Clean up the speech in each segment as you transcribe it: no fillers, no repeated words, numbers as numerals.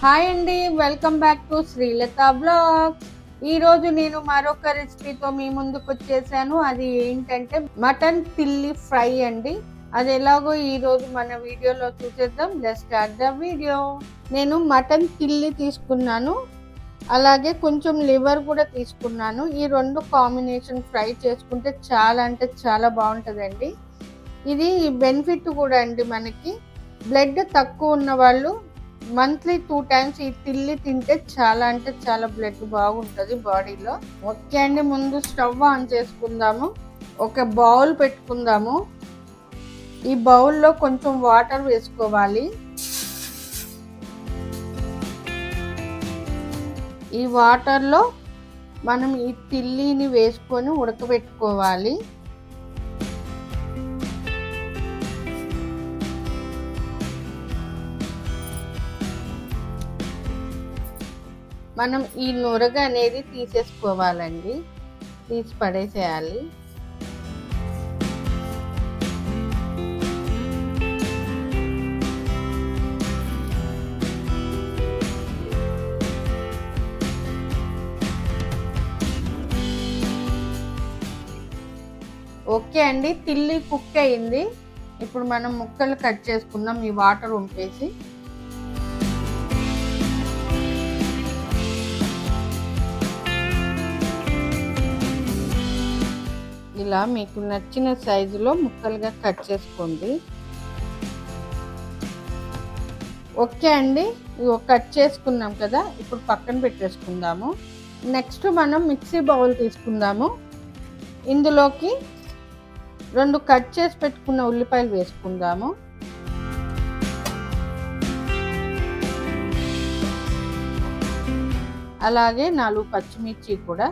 Hi అండి, welcome back to Srilatha blogs. ఈరోజు నేను మరొక రెసిపీతో మీ ముందుకు వచ్చేసాను. అది ఏంటంటే మటన్ పిల్లి ఫ్రై అండి. అది ఎలాగో ఈరోజు మన వీడియోలో చూసేద్దాం. Let's start the video. నేను మటన్ పిల్లి తీసుకున్నాను, అలాగే కొంచెం లివర్ కూడా తీసుకున్నాను. ఈ రెండు కాంబినేషన్ ఫ్రై చేసుకుంటే చాలా అంటే చాలా బాగుంటుందండి. ఇది బెనిఫిట్ కూడా అండి, మనకి బ్లడ్ తక్కువ ఉన్న వాళ్ళు మంత్లీ 2 times ఈ పిల్లి తింటే చాలా అంటే చాలా బ్లడ్ బాగుంటుంది బాడీలో. ఓకే అండి, ముందు స్టవ్ ఆన్ చేసుకుందాము. ఒక బౌల్ పెట్టుకుందాము. ఈ బౌల్లో కొంచెం వాటర్ వేసుకోవాలి. ఈ వాటర్లో మనం ఈ పిల్లిని వేసుకొని ఉడకబెట్టుకోవాలి. మనం ఈ నొరగ అనేది తీసేసుకోవాలండి, తీసి పడేసేయాలి. ఓకే అండి, పిల్లి కుక్ అయింది. ఇప్పుడు మనం ముక్కలు కట్ చేసుకుందాం ఈ వాటర్ ఉంపేసి. ఇలా మీకు నచ్చిన సైజులో ముక్కలుగా కట్ చేసుకోండి. ఓకే అండి, ఇవి కట్ చేసుకున్నాం కదా, ఇప్పుడు పక్కన పెట్టేసుకుందాము. నెక్స్ట్ మనం మిక్సీ బౌల్ తీసుకుందాము. ఇందులోకి 2 కట్ చేసి పెట్టుకున్న ఉల్లిపాయలు వేసుకుందాము. అలాగే 4 పచ్చిమిర్చి కూడా,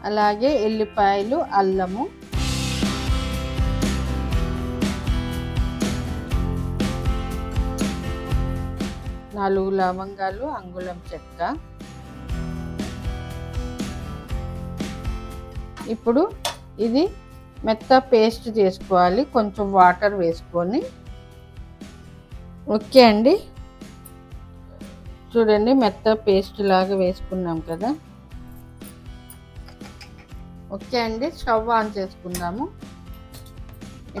అలాగే ఎల్లిపాయలు, అల్లము, నాలుగు లవంగాలు, అంగుళం చెక్క. ఇప్పుడు ఇది మెత్త పేస్ట్ చేసుకోవాలి, కొంచెం వాటర్ వేసుకొని. ఓకే అండి, చూడండి మెత్త పేస్ట్ లాగా వేసుకున్నాం కదా. ఓకే అండి, స్టవ్ ఆన్ చేసుకుందాము.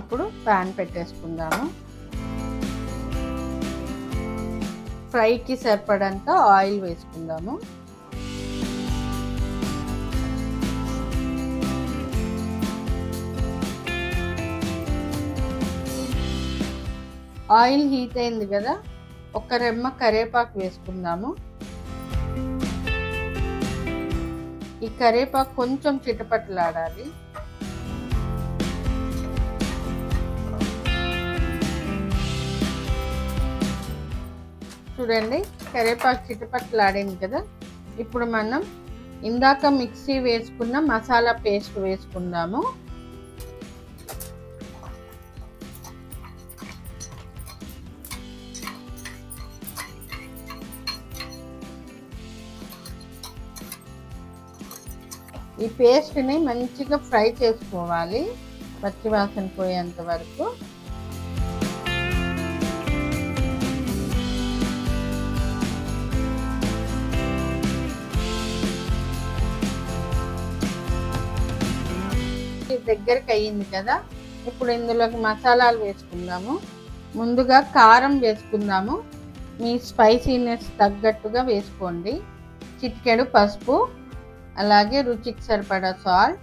ఇప్పుడు ప్యాన్ పెట్టేసుకుందాము. ఫ్రైకి సరిపడంత ఆయిల్ వేసుకుందాము. ఆయిల్ హీట్ అయింది కదా, ఒక రెమ్మ కరివేపాకు వేసుకుందాము. ఈ కరివేపాకు కొంచెం చిటపటలాడాలి. చూడండి కరివేపాకు చిటపటలాడింది కదా. ఇప్పుడు మనం ఇందాక మిక్సీ వేసుకున్న మసాలా పేస్ట్ వేసుకుందాము. ఈ పేస్ట్ని మంచిగా ఫ్రై చేసుకోవాలి, పచ్చివాసన పోయేంత వరకు. దగ్గరికి అయ్యింది కదా, ఇప్పుడు ఇందులోకి మసాలాలు వేసుకుందాము. ముందుగా కారం వేసుకుందాము. మీ స్పైసీనెస్ తగ్గట్టుగా వేసుకోండి. చిటికెడు పసుపు, అలాగే రుచికి సరిపడా సాల్ట్,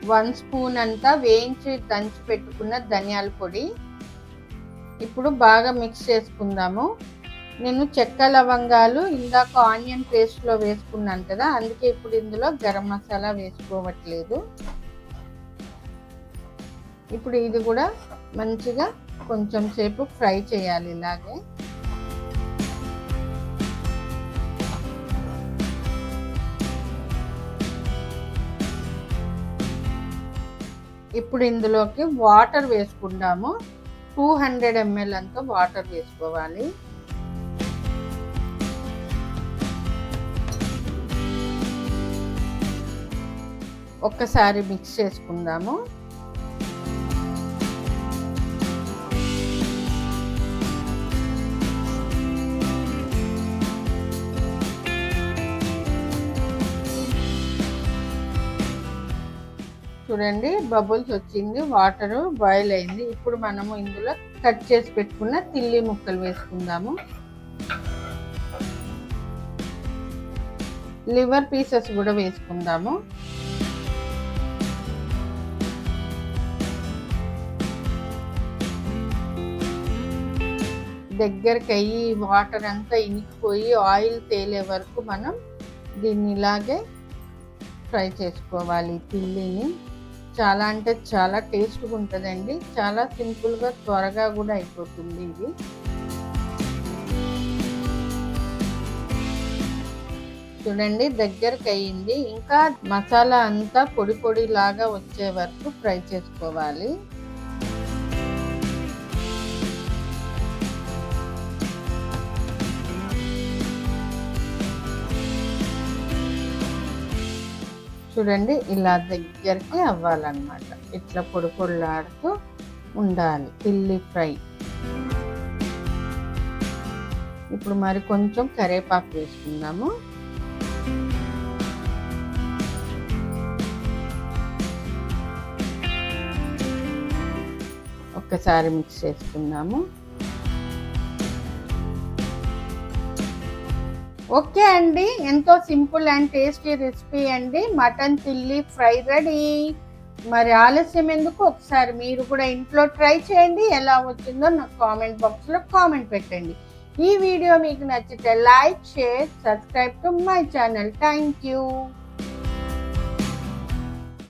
1 స్పూన్ అంతా వేయించి దంచి పెట్టుకున్న ధనియాల పొడి. ఇప్పుడు బాగా మిక్స్ చేసుకుందాము. నేను చెక్క లవంగాలు ఇందాక ఆనియన్ పేస్ట్లో వేసుకున్నాను కదా, అందుకే ఇప్పుడు ఇందులో గరం మసాలా వేసుకోవట్లేదు. ఇప్పుడు ఇది కూడా మంచిగా కొంచెం సేపు ఫ్రై చేయాలి ఇలాగే. ఇప్పుడు ఇందులోకి వాటర్ వేసుకుందాము. 200 ml అంత వాటర్ వేసుకోవాలి. ఒక్కసారి మిక్స్ చేసుకుందాము. చూడండి బబుల్స్ వచ్చింది, వాటర్ బాయిల్ అయింది. ఇప్పుడు మనము ఇందులో కట్ చేసి పెట్టుకున్న తిల్లి ముక్కలు వేసుకుందాము. లివర్ పీసెస్ కూడా వేసుకుందాము. దగ్గరికి అయ్యి వాటర్ అంతా ఇనికిపోయి ఆయిల్ తేలే వరకు మనం దీన్ని ఇలాగే ఫ్రై చేసుకోవాలి. తిల్లిని చాలా అంటే చాలా టేస్ట్గా ఉంటుందండి. చాలా సింపుల్గా త్వరగా కూడా అయిపోతుంది ఇది. చూడండి దగ్గరికి అయ్యింది. ఇంకా మసాలా అంతా పొడి పొడి లాగా వచ్చే వరకు ఫ్రై చేసుకోవాలి. చూడండి ఇలా దగ్గరికి అవ్వాలన్నమాట. ఇట్లా పొడి పొడిలాడుతూ ఉండాలి తిల్లి ఫ్రై. ఇప్పుడు మరి కొంచెం కరివేపాకు వేసుకుందాము. ఒక్కసారి మిక్స్ చేసుకుందాము. ఓకే అండి, ఎంతో సింపుల్ అండ్ టేస్టీ రెసిపీ అండి. మటన్ తిల్లి ఫ్రై రెడీ. మరి ఆలస్యం ఎందుకు, ఒకసారి మీరు కూడా ఇంట్లో ట్రై చేయండి. ఎలా వచ్చిందో నాకు కామెంట్ బాక్స్లో కామెంట్ పెట్టండి. ఈ వీడియో మీకు నచ్చితే like, share, subscribe to my channel. Thank you.